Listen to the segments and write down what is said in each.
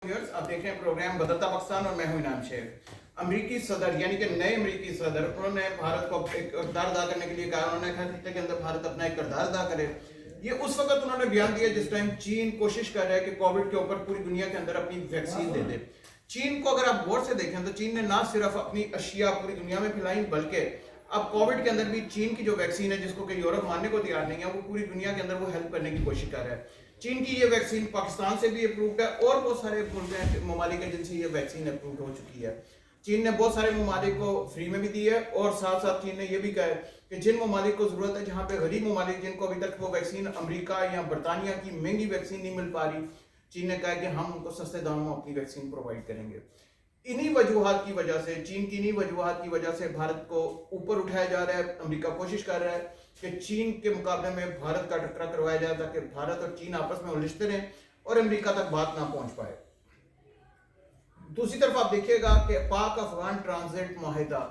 Viewers, आप देख रहे हैं प्रोग्राम बदलता पाकिस्तान और मैं हूं इनाम शेख। अमरीकी सदर यानी कि नए अमरीकी सदर उन्होंने भारत को एक किरदार अदा करने के लिए कहा। उन्होंने कहा खत्े के अंदर भारत अपना एक किरदार अदा करे। ये उस वक्त उन्होंने बयान दिया जिस टाइम चीन कोशिश कर रहा है कि कोविड के ऊपर पूरी दुनिया के अंदर अपनी वैक्सीन दे दे। चीन को अगर आप गौर से देखें तो चीन ने ना सिर्फ अपनी अशिया पूरी दुनिया में फैलाई, बल्कि अब कोविड के अंदर भी चीन की जो वैक्सीन है जिसको कि यूरोप मानने को तैयार नहीं है, वो पूरी दुनिया के अंदर वो हेल्प करने की कोशिश कर रहा है। चीन की ये वैक्सीन पाकिस्तान से भी अप्रूव्ड है और बहुत सारे ममालिक हैं जिनसे ये वैक्सीन अप्रूव हो चुकी है। चीन ने बहुत सारे ममालिक को फ्री में भी दी है और साथ साथ चीन ने यह भी कहा है कि जिन ममालिक को जरूरत है, जहाँ पे गरीब ममालिक जिनको अभी तक वो वैक्सीन अमेरिका या बरतानिया की महंगी वैक्सीन नहीं मिल पा रही, चीन ने कहा कि हम उनको सस्ते दामों में अपनी वैक्सीन प्रोवाइड करेंगे। इन्हीं वजूहात की वजह से, चीन की इन्हीं वजूहात की वजह से भारत को ऊपर उठाया जा रहा है। अमेरिका कोशिश कर रहा है कि चीन के मुकाबले में भारत का टकरा करवाया जाए ताकि भारत और चीन आपस में उलझते रहें और अमेरिका तक बात ना पहुंच पाए। दूसरी तरफ आप देखिएगा कि पाक अफगान ट्रांजिट माहिदा,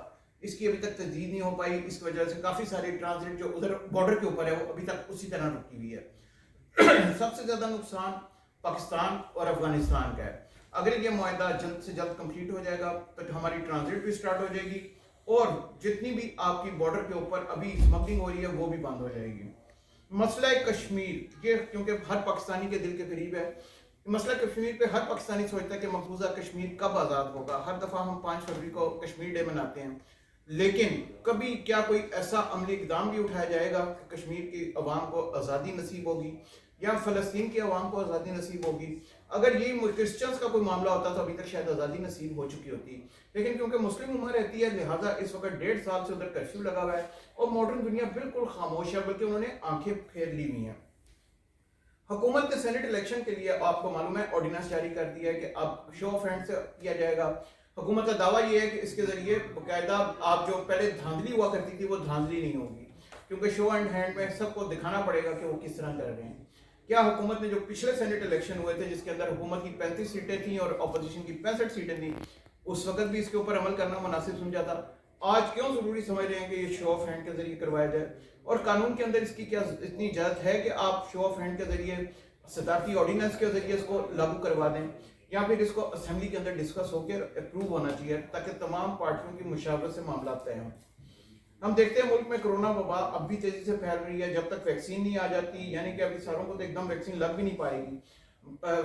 इसकी अभी तक तजदीद नहीं हो पाई। इस वजह से काफी सारी ट्रांजिट जो उधर बॉर्डर के ऊपर है वो अभी तक उसी तरह रुकी हुई है। सबसे ज्यादा नुकसान पाकिस्तान और अफगानिस्तान का है। अगर ये मुआहदा जल्द से जल्द कंप्लीट हो जाएगा तो हमारी ट्रांजिट भी स्टार्ट हो जाएगी और जितनी भी आपकी बॉर्डर के ऊपर अभी स्मगलिंग हो रही है वो भी बंद हो जाएगी। मसला कश्मीर, ये क्योंकि हर पाकिस्तानी के दिल के करीब है। मसला कश्मीर पे हर पाकिस्तानी सोचता है कि मकबूजा कश्मीर कब आज़ाद होगा। हर दफ़ा हम 5 फरवरी को कश्मीर डे मनाते हैं, लेकिन कभी क्या कोई ऐसा अमली इकदाम भी उठाया जाएगा कि कश्मीर की अवाम को आज़ादी नसीब होगी या फ़लस्तीन की अवाम को आज़ादी नसीब होगी। अगर ये क्रिश्चियंस का कोई मामला होता तो अभी तक शायद आज़ादी नसीब हो चुकी होती, लेकिन क्योंकि मुस्लिम उम्र रहती है लिहाजा इस वक्त 1.5 साल से उधर कर्फ्यू लगा हुआ है और मॉडर्न दुनिया बिल्कुल खामोश है, बल्कि उन्होंने आंखें फेर ली हुई हैं। हुकूमत ने सेनेट इलेक्शन के लिए आपको मालूम है ऑर्डिनेंस जारी कर दिया है कि अब शो ऑफ हैंड से किया जाएगा। हुकूमत का दावा यह है कि इसके जरिए बाकायदा आप जो पहले धांधली हुआ करती थी वो धांधली नहीं होगी, क्योंकि शो एंड हैंड में सबको दिखाना पड़ेगा कि वो किस तरह कर रहे हैं। क्या हुकूमत ने जो पिछले सेनेट इलेक्शन हुए थे जिसके अंदर हुकूमत की 35 सीटें थी और अपोजिशन की 65 सीटें थी, उस वक्त भी इसके ऊपर अमल करना मुनासिब समझा था। आज क्यों जरूरी समझ रहे हैं कि ये शो ऑफ हैंड के जरिए करवाया जाए? और कानून के अंदर इसकी क्या इतनी इजाजत है कि आप शो ऑफ हैंड के जरिए सदारती ऑर्डिनेंस के जरिए इसको लागू करवा दें, या फिर इसको असेंबली के अंदर डिस्कस होकर अप्रूव होना चाहिए ताकि तमाम पार्टियों की मुशावरत से मामला तय हों। हम देखते हैं मुल्क में कोरोना वबा अब भी तेजी से फैल रही है। जब तक वैक्सीन नहीं आ जाती, यानी कि अभी सारों को तो एकदम वैक्सीन लग भी नहीं पाएगी,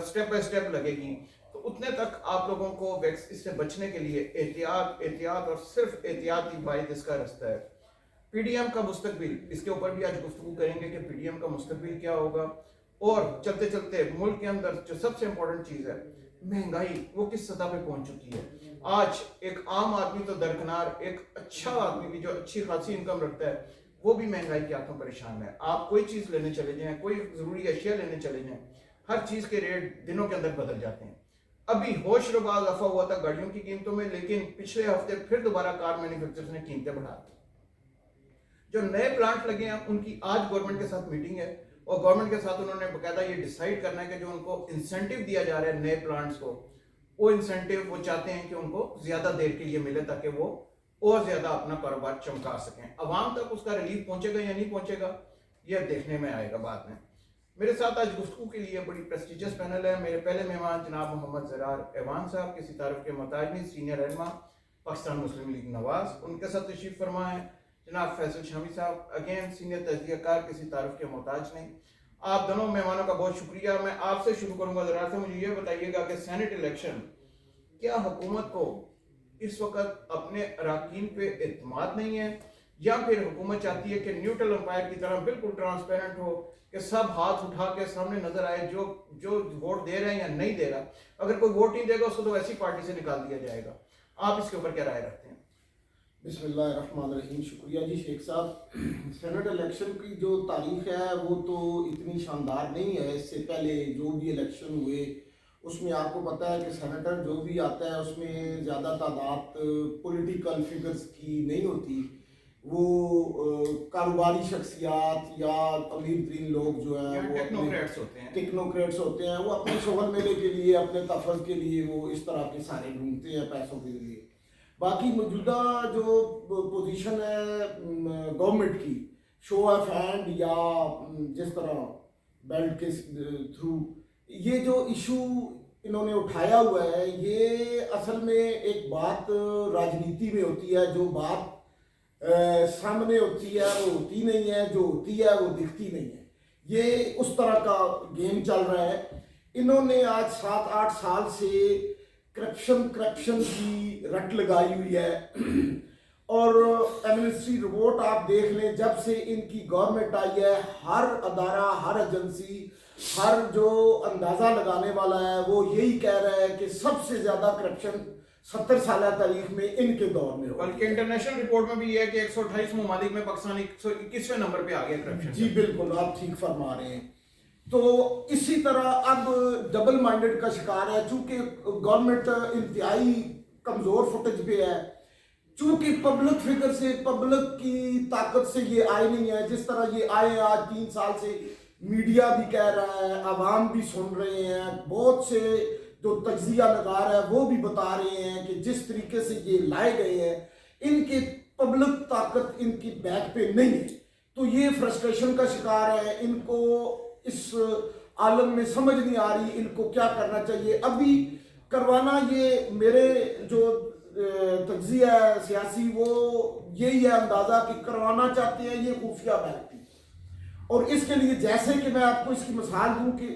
स्टेप बाय स्टेप लगेगी, तो उतने तक आप लोगों को इससे बचने के लिए एहतियात और सिर्फ एहतियात ही वाहिद इसका रास्ता है। पीडीएम का मुस्तकबिल, इसके ऊपर भी आज गुफ्तगू करेंगे कि पीडीएम का मुस्तकबिल क्या होगा। और चलते चलते मुल्क के अंदर जो सबसे इंपॉर्टेंट चीज है महंगाई, वो किस सतह पे पहुंच चुकी है। आज एक आम आदमी तो दरकिनार, एक अच्छा आदमी भी जो अच्छी खासी इनकम रखता है वो भी महंगाई के हाथों परेशान है। आप कोई चीज लेने चले जाएं, कोई जरूरी अशिया लेने चले जाएं, हर चीज के रेट दिनों के अंदर बदल जाते हैं। अभी होश रुबा इजाफा हुआ था गाड़ियों की कीमतों में, लेकिन पिछले हफ्ते फिर दोबारा कार मैन्युफैक्चरर्स ने कीमतें बढ़ा दी। जो नए प्लांट लगे हैं उनकी आज गवर्नमेंट के साथ मीटिंग है और गवर्नमेंट के साथ उन्होंने बकायदा ये डिसाइड करना है कि जो उनको इंसेंटिव दिया जा रहा है नए प्लांट्स को, वो इंसेंटिव वो चाहते हैं कि उनको ज्यादा देर के लिए मिले ताकि वो और ज्यादा अपना कारोबार चमका सकें। अवाम तक उसका रिलीफ पहुंचेगा या नहीं पहुंचेगा यह देखने में आएगा बाद में। मेरे साथ आज गुफ्तगू के लिए बड़ी प्रेस्टिजियस पैनल है। मेरे पहले मेहमान जनाब मोहम्मद ज़रार ऐवान साहब, किसी तारुफ के मोहताज नहीं, सीनियर रहनुमा पाकिस्तान मुस्लिम लीग नवाज। उनके साथ तशरीफ फरमा है जनाब फैसल शामी साहब, अगेन सीनियर तजज़ियाकार, किसी तारुफ के मोहताज नहीं। आप दोनों मेहमानों का बहुत शुक्रिया। मैं आपसे शुरू करूंगा ज़रा से, मुझे ये बताइएगा कि सेनेट इलेक्शन, क्या हुकूमत को इस वक्त अपने अराकीन पे एतमाद नहीं है, या फिर हुकूमत चाहती है कि न्यूट्रल अंपायर की तरह बिल्कुल ट्रांसपेरेंट हो कि सब हाथ उठा के सामने नजर आए जो जो वोट दे रहे हैं या नहीं दे रहा, अगर कोई वोट नहीं देगा उसको तो ऐसी पार्टी से निकाल दिया जाएगा। आप इसके ऊपर क्या राय रखते हैं? बिस्मिल्लाहिर्रहमानिर्रहीम। शुक्रिया जी शेख साहब। सेनेट इलेक्शन की जो तारीख है वो तो इतनी शानदार नहीं है। इससे पहले जो भी इलेक्शन हुए उसमें आपको पता है कि सेनेटर जो भी आता है उसमें ज़्यादा तादाद पॉलिटिकल फिगर्स की नहीं होती। वो कारोबारी शख्सियात या अमीर तरीन लोग जो हैं वो टेक्नोक्रेट्स होते हैं। वो अपने शोहर मेले के लिए, अपने तफज के लिए वो इस तरह के सारे ढूंढते हैं पैसों के लिए। बाकी मौजूदा जो पोजीशन है गवर्नमेंट की, शो ऑफ हैंड या जिस तरह बेल्ट के थ्रू, ये जो इशू انہوں نے اٹھایا ہوا ہے، یہ اصل میں ایک بات راجنیتی میں ہوتی ہے، جو بات سامنے ہوتی ہے وہ ہوتی نہیں ہے، جو ہوتی ہے وہ دکھتی نہیں ہے، یہ اس طرح کا گیم چل رہا ہے۔ انہوں نے آج 7-8 سال سے کرپشن کی رٹ لگائی ہوئی ہے، اور ایمنسٹری رپورٹ آپ دیکھ لیں، جب سے ان کی گورنمنٹ آئی ہے، ہر ادارہ، ہر ایجنسی، ہر جو اندازہ لگانے والا ہے وہ یہی کہہ رہا ہے کہ سب سے زیادہ کرپشن 70 سالہ تاریخ میں ان کے دور میں ہو۔ بلکہ انٹرنیشنل رپورٹ میں بھی یہ ہے کہ 128 ممالک میں پاکستان 121ویں نمبر پہ آ گیا کرپشن۔ جی بالکل، آپ ٹھیک فرما رہے ہیں۔ تو اسی طرح اب ڈبل مائنڈڈ کا شکار ہے، چونکہ گورنمنٹ انتہائی کمزور فوٹیج پہ ہے، چونکہ پبلک فگر سے، پبلک کی طاقت سے یہ آئے نہیں ہے، جس طرح یہ آئے آج 3 سال سے میڈیا بھی کہہ رہا ہے، عوام بھی سن رہے ہیں، بہت سے جو تجزیہ نگار ہے وہ بھی بتا رہے ہیں کہ جس طریقے سے یہ لائے گئے ہیں، ان کے پبلک طاقت ان کی بیک پہ نہیں ہے، تو یہ فرسٹریشن کا شکار ہے۔ ان کو اس عالم میں سمجھ نہیں آ رہی ان کو کیا کرنا چاہیے۔ ابھی کروانا، یہ میرے جو تجزیہ ہے سیاسی، وہ یہی ہے اندازہ کہ کروانا چاہتے ہیں یہ خفیہ بیٹھتی، اور اس کے لیے جیسے کہ میں آپ کو اس کی مثال دوں کہ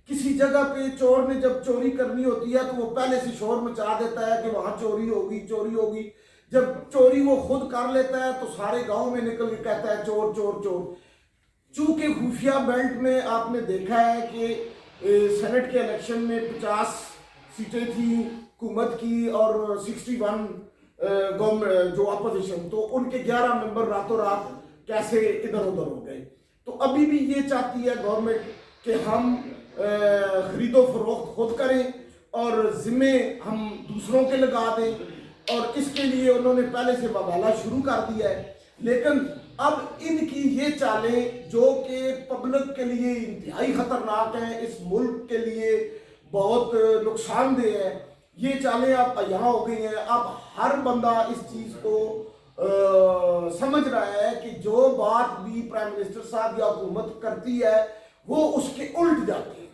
کسی جگہ پہ چور نے جب چوری کرنی ہوتی ہے تو وہ پہلے سے شور مچا دیتا ہے کہ وہاں چوری ہوگی، جب چوری وہ خود کر لیتا ہے تو سارے گاؤں میں نکل کے کہتا ہے چور چور چور۔ چونکہ خفیہ بیلٹ میں آپ نے دیکھا ہے کہ سینٹ کے الیکشن میں 50 سیٹیں تھیں حکومت کی اور 61 گورنمنٹ جو اپوزیشن، تو ان کے 11 ممبر راتوں رات کیسے ادھر ادھر ہو گئے۔ تو ابھی بھی یہ چاہتی ہے گورنمنٹ کہ ہم خرید و فروخت خود کریں اور ذمے ہم دوسروں کے لگا دیں، اور اس کے لیے انہوں نے پہلے سے بوالا شروع کر دیا ہے۔ لیکن اب ان کی یہ چالیں جو کہ پبلک کے لیے انتہائی خطرناک ہیں، اس ملک کے لیے بہت نقصان دہ ہے، یہ چالیں اب یہاں ہو گئی ہیں۔ اب ہر بندہ اس چیز کو سمجھ رہا ہے کہ جو بات بھی پرائم منسٹر صاحب یا حکومت کرتی ہے وہ اس کے الٹ جاتی ہے،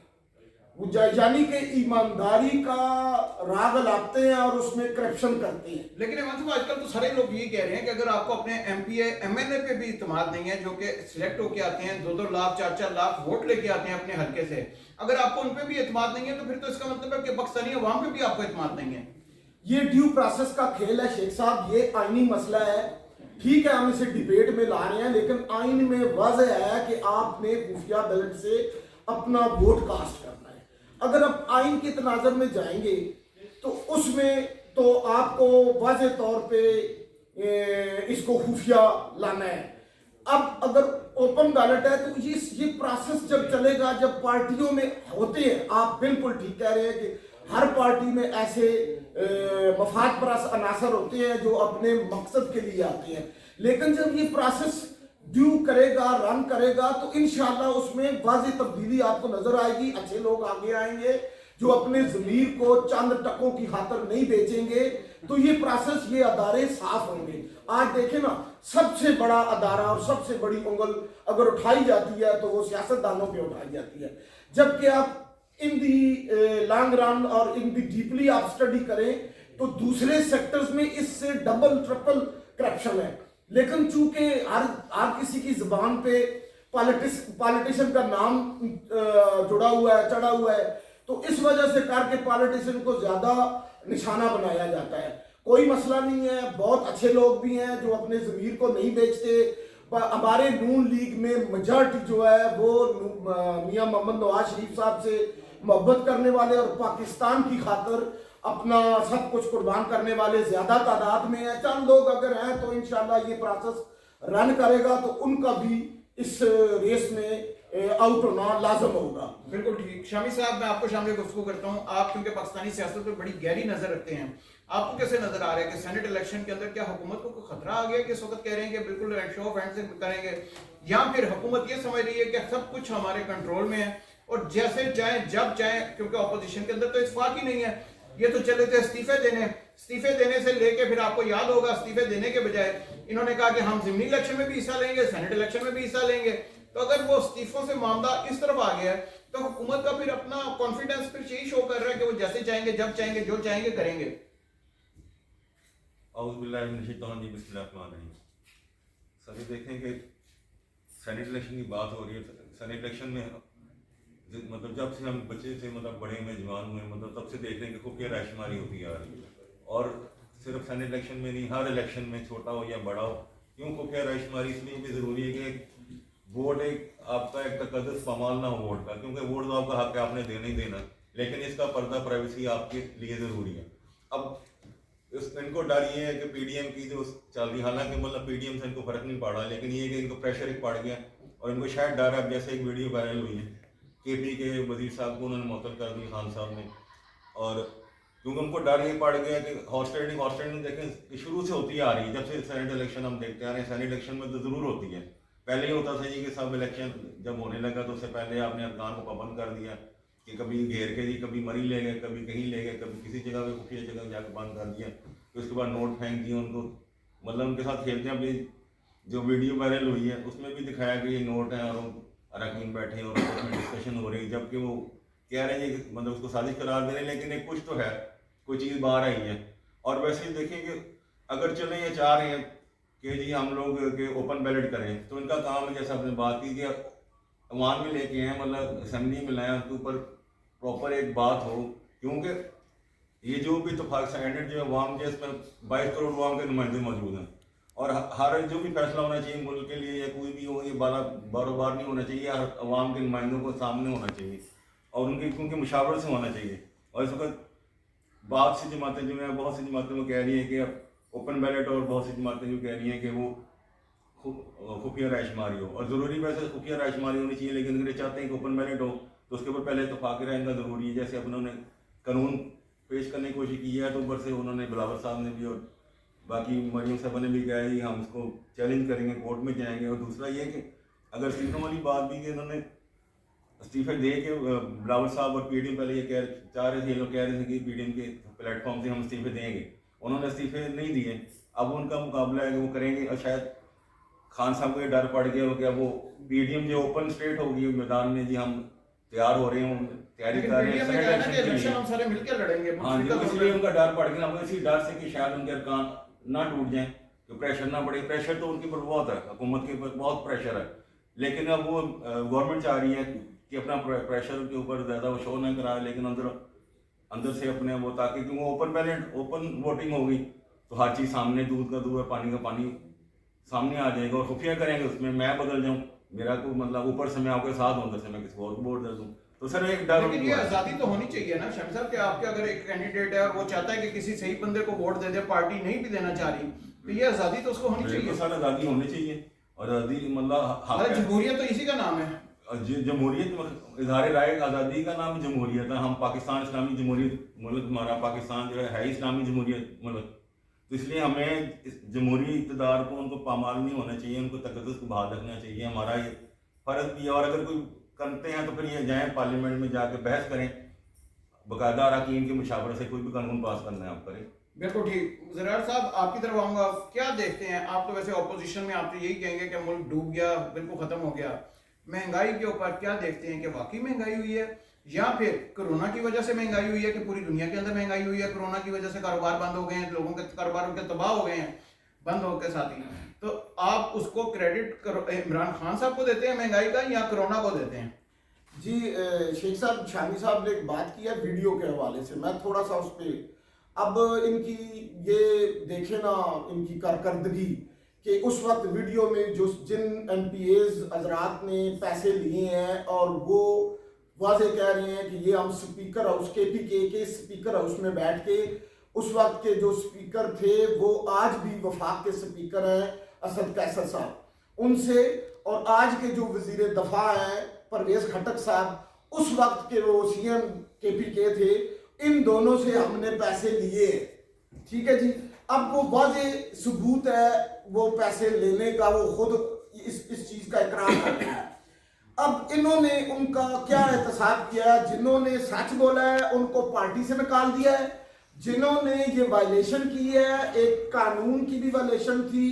یعنی کہ ایمانداری کا راگ لاتے ہیں اور اس میں کرپشن کرتے ہیں۔ لیکن ایمان صاحب، آج کل تو سارے لوگ یہ کہہ رہے ہیں کہ اگر آپ کو اپنے M P A M N A پہ بھی اعتماد نہیں ہے، جو کہ سلیکٹ ہو کے آتے ہیں، 2-2 لاکھ 4-4 لاکھ ووٹ لے کے آتے ہیں اپنے حلقے سے، اگر آپ کو ان پہ بھی اعتماد نہیں ہے تو پھر تو اس کا مطلب ہے کہ پاکستانی عوام پہ بھی آپ کو اعتماد نہیں ہے۔ یہ ڈیو پروسیس کا کھیل ہے شیخ صاحب، یہ آئینی مسئلہ ہے۔ ٹھیک ہے ہم اسے ڈیبیٹ میں لا رہے ہیں، لیکن آئین میں واضح ہے کہ آپ نے خفیہ بیلٹ سے اپنا ووٹ کاسٹ کرنا ہے۔ اگر آپ آئین کے تناظر میں جائیں گے تو اس میں تو آپ کو واضح طور پہ اس کو خفیہ لانا ہے۔ اب اگر اوپن بیلٹ ہے تو یہ پروسیس جب چلے گا، جب پارٹیوں میں ہوتے ہیں، آپ بالکل ٹھیک کہہ رہے ہیں کہ ہر پارٹی میں ایسے مفاد پرست عناصر ہوتے ہیں جو اپنے مقصد کے لیے آتے ہیں، لیکن جب یہ پروسیس ڈیو کرے گا، رن کرے گا، تو انشاءاللہ اس میں واضح تبدیلی آپ کو نظر آئے گی۔ اچھے لوگ آگے آئیں گے جو اپنے ضمیر کو چند ٹکوں کی خاطر نہیں بیچیں گے، تو یہ پروسیس، یہ ادارے صاف ہوں گے۔ آج دیکھیں نا، سب سے بڑا ادارہ اور سب سے بڑی انگل اگر اٹھائی جاتی ہے تو وہ سیاستدانوں پہ اٹھائی جاتی ہے، جبکہ آپ ان دی لانگ رن اور ان دی ڈیپلی آپ اسٹڈی کریں تو دوسرے سیکٹرز میں اس سے ڈبل ٹرپل کرپشن ہے۔ لیکن چونکہ ہر کسی کی زبان پہ پالیٹیشن کا نام جڑا ہوا ہے، چڑھا ہوا ہے، تو اس وجہ سے کر کے پالیٹیشن کو زیادہ نشانہ بنایا جاتا ہے۔ کوئی مسئلہ نہیں ہے، بہت اچھے لوگ بھی ہیں جو اپنے ضمیر کو نہیں بیچتے۔ ہمارے نون لیگ میں میجارٹی جو ہے وہ میاں محمد نواز شریف صاحب سے محبت کرنے والے اور پاکستان کی خاطر اپنا سب کچھ قربان کرنے والے زیادہ تعداد میں ہیں۔ چند لوگ اگر ہیں تو انشاءاللہ یہ پروسیس رن کرے گا تو ان کا بھی اس ریس میں آؤٹ ہونا لازم ہوگا۔ بالکل ٹھیک۔ شامی صاحب، میں آپ کو شامل گفتگو کرتا ہوں۔ آپ کیونکہ پاکستانی سیاست پہ بڑی گہری نظر رکھتے ہیں، آپ کو کیسے نظر آ رہا ہے کہ سینٹ الیکشن کے اندر کیا حکومت کو کوئی خطرہ آ گیا کہ اس وقت کہہ رہے ہیں کہ بالکل شو آف ہینڈ سے کریں گے، یا پھر حکومت یہ سمجھ رہی ہے کہ سب کچھ ہمارے کنٹرول میں ہے اور جیسے چاہیں جب چاہیں، کیونکہ اپوزیشن کے اندر تو اتفاق ہی نہیں ہے، یہ تو چلے تھے استعفے دینے سے لے کے، پھر آپ کو یاد ہوگا استعفے دینے کے بجائے انہوں نے کہا کہ ہم ضمنی الیکشن میں بھی حصہ لیں گے، سینٹ الیکشن میں بھی حصہ لیں گے۔ تو اگر وہ استعفوں سے معاملہ اس طرف آ گیا ہے तो हुकूमत का फिर अपना कॉन्फिडेंस फिर यही शो कर रहा है कि वो जैसे चाहेंगे, जब चाहेंगे, जो चाहेंगे करेंगे। सर ये देखें कि सेनेट इलेक्शन की बात हो रही है। सेनेट इलेक्शन में मतलब जब से हम बच्चे से मतलब बड़े में जवान हुए, मतलब तब से देख रहे हैं कि खुफिया रायशुमारी होती आ रही है। और सिर्फ सेनेट इलेक्शन में नहीं, हर इलेक्शन में छोटा हो या बड़ा हो। क्यों खुफिया रायशुमारी? इसलिए भी ज़रूरी है कि वोट एक आपका एक तकद्दुस पामाल ना हो वोट का, क्योंकि वोट तो आपका हक है, आपने देना ही देना, लेकिन इसका पर्दा प्राइवेसी आपके लिए ज़रूरी है। अब इनको डर ये है कि पीडीएम की जो चल रही, हालांकि मतलब पीडीएम से इनको फर्क नहीं पड़ा, लेकिन ये कि इनको प्रेशर एक पड़ गया और इनको शायद डर है। अब जैसे एक वीडियो वायरल हुई है, केपी के वजीर साहब को उन्होंने मुअत्तल कर दिया, खान साहब ने, और क्योंकि उनको डर ये पड़ गया कि हॉर्स राइडिंग देखें शुरू से होती आ रही है। जब से सेनेट इलेक्शन हम देखते आ रहे हैं, सेनेट इलेक्शन में तो ज़रूर होती है। पहले ही होता था जी कि सब इलेक्शन जब होने लगा तो उससे पहले आपने अरकान को पाबंद कर दिया कि कभी घेर के जी, कभी मरी ले गए, कभी कहीं ले गए, कभी किसी जगह पे खुफिया जगह जाकर बंद कर दिया। तो उसके बाद नोट फेंक दिए उनको, मतलब उनके साथ खेलते हैं। अभी जो वीडियो वायरल हुई है उसमें भी दिखाया कि ये नोट है और अरकान बैठे हैं और उसमें डिस्कशन हो रही है, जबकि वो कह रहे हैं कि मतलब उसको साजिश करार दे रहे हैं, लेकिन एक कुछ तो है, कोई चीज़ बाहर आई है। और वैसे ही देखें कि अगर चले ये चाह रहे हैं कि जी हम लोग के ओपन बैलेट करें, तो इनका काम है, जैसे आपने बात की कि अवाम में लेके आए, मतलब असेंबली में लाए, उसके ऊपर प्रॉपर एक बात हो। क्योंकि ये जो भी इत्तेफाक स्टैंडर्ड जो अवाम जो इसमें 22 करोड़ अवाम के नुमाइंदे मौजूद हैं, और हर जो भी फैसला होना चाहिए मुल्क के लिए या कोई भी हो, ये बारों बार नहीं होना चाहिए, हर अवाम के नुमाइंदों को सामने होना चाहिए और उनकी मुशावरत से होना चाहिए। और इस वक्त बहुत सी जमातें जो हैं, बहुत सी जमातें वो कह रही हैं कि ओपन बैलेट, और बहुत सी जमातें जो कह रही हैं कि वो खुफिया रायशुमारी हो। और ज़रूरी वैसे खुफिया रायशुमारी होनी चाहिए, लेकिन अगर ये चाहते हैं कि ओपन बैलेट हो तो उसके ऊपर पहले इत्तेफाक राय इनका ज़रूरी है। जैसे अब उन्होंने कानून पेश करने की कोशिश की है, तो ऊपर से उन्होंने बिलावल साहब ने भी और बाकी मरियम साहब ने भी कहा है हम इसको चैलेंज करेंगे, कोर्ट में जाएंगे। और दूसरा ये कि अगर इस्तीफों वाली बात भी कि इन्होंने इस्तीफे दे के बिलावल साहब और पीडीएम पहले ये चाह रहे थे, ये लोग कह रहे थे कि पीडीएम के प्लेटफॉर्म से हम इस्तीफे देंगे, उन्होंने इस्तीफे नहीं दिए। अब उनका मुकाबला है कि वो करेंगे, और शायद खान साहब को ये डर पड़ गया हो, क्या वो पीडीएम जो ओपन स्टेट होगी मैदान में, जी हम तैयार हो रहे हैं, तैयारी कर रहे हैं इलेक्शन हम सारे मिलकर लड़ेंगे। हाँ जी, इसलिए उनका डर पड़ गया। वो इसी डर से कि शायद उनके अरकान ना टूट जाएं, तो प्रेशर ना बढ़े। प्रेशर तो उनके ऊपर बहुत है, हुकूमत के ऊपर बहुत प्रेशर है, लेकिन अब वो गवर्नमेंट चाह रही है कि अपना प्रेशर के ऊपर ज़्यादा वो शो ना कराए, लेकिन अंदर से अपने वो, ताकि क्योंकि ओपन बैलेट ओपन वोटिंग होगी तो हर चीज़ सामने, दूध का दूध और पानी का पानी सामने आ जाएगा। और खुफिया करेंगे उसमें मैं बदल जाऊँ, मेरा को मतलब ऊपर से मैं आपके साथ हूँ, अंदर से मैं किसी और को वोट दे दूँ, तो सर एक डर। लेकिन ये आज़ादी तो होनी चाहिए ना शमी साहब, कि आपके अगर एक कैंडिडेट है और वो चाहता है कि किसी सही बंदे को वोट दे दे, पार्टी नहीं भी देना चाह रही, तो ये आज़ादी तो उसको होनी चाहिए। सर आज़ादी होनी चाहिए, और आज़ादी मतलब जमहूरियत तो इसी का नाम है। जमहूरियत इजहार राय, आज़ादी का नाम जमहूरियत है। हम पाकिस्तान इस्लामी जमहूरियत मुल्क, हमारा पाकिस्तान जो है इस्लामी जमहूरियत मुल्क, तो इसलिए हमें इस जमहूरी इक़्तिदार को उनको पामाल नहीं होना चाहिए, उनको तकद्दुस को बहाल रखना चाहिए, हमारा ये फ़र्ज़ भी है। और अगर कोई करते हैं तो फिर ये जाएँ पार्लियामेंट में जाके बहस करें, बाकायदा अरकान की मुशावरत से कोई भी कानून पास करना है आप करें। बिल्कुल ठीक। ज़रार साहब आपकी तरफ आऊँगा, क्या देखते हैं आप? तो वैसे ऑपोजिशन में आप तो यही कहेंगे कि मुल्क डूब गया, बिल्कुल ख़त्म हो गया। महंगाई के ऊपर क्या देखते हैं कि वाकई महंगाई हुई है, या फिर कोरोना की वजह से महंगाई हुई है कि पूरी दुनिया के अंदर महंगाई हुई है? कोरोना की वजह से कारोबार बंद हो गए हैं, लोगों के कारोबार उनके तबाह हो गए हैं बंद होकर साथ ही, तो आप उसको क्रेडिट इमरान खान साहब को देते हैं महंगाई का, या कोरोना को देते हैं? जी शेख साहब, शामी साहब ने एक बात की है वीडियो के हवाले से, मैं थोड़ा सा उस पर, अब इनकी ये देखे ना इनकी कारकर्दगी कि उस वक्त वीडियो में जो जिन एमपीएज हजरात ने पैसे लिए हैं और वो वाजे कह रहे हैं कि ये हम स्पीकर हाउस केपीके के स्पीकर हाउस में बैठ के, उस वक्त के जो स्पीकर थे वो आज भी वफाक के स्पीकर हैं असद कैसर साहब, उनसे, और आज के जो वजीर दफा हैं परवेज खटक साहब, उस वक्त के वो सीएम केपीके थे, इन दोनों से हमने पैसे लिए। ठीक है जी, अब वो वाजे सबूत है वो पैसे लेने का, वो खुद इस चीज का इकरार करते हैं। अब इन्होंने उनका क्या एहतसाब किया है? जिन्होंने सच बोला है उनको पार्टी से निकाल दिया है, जिन्होंने ये वायलेशन की है, एक कानून की भी वायलेशन थी,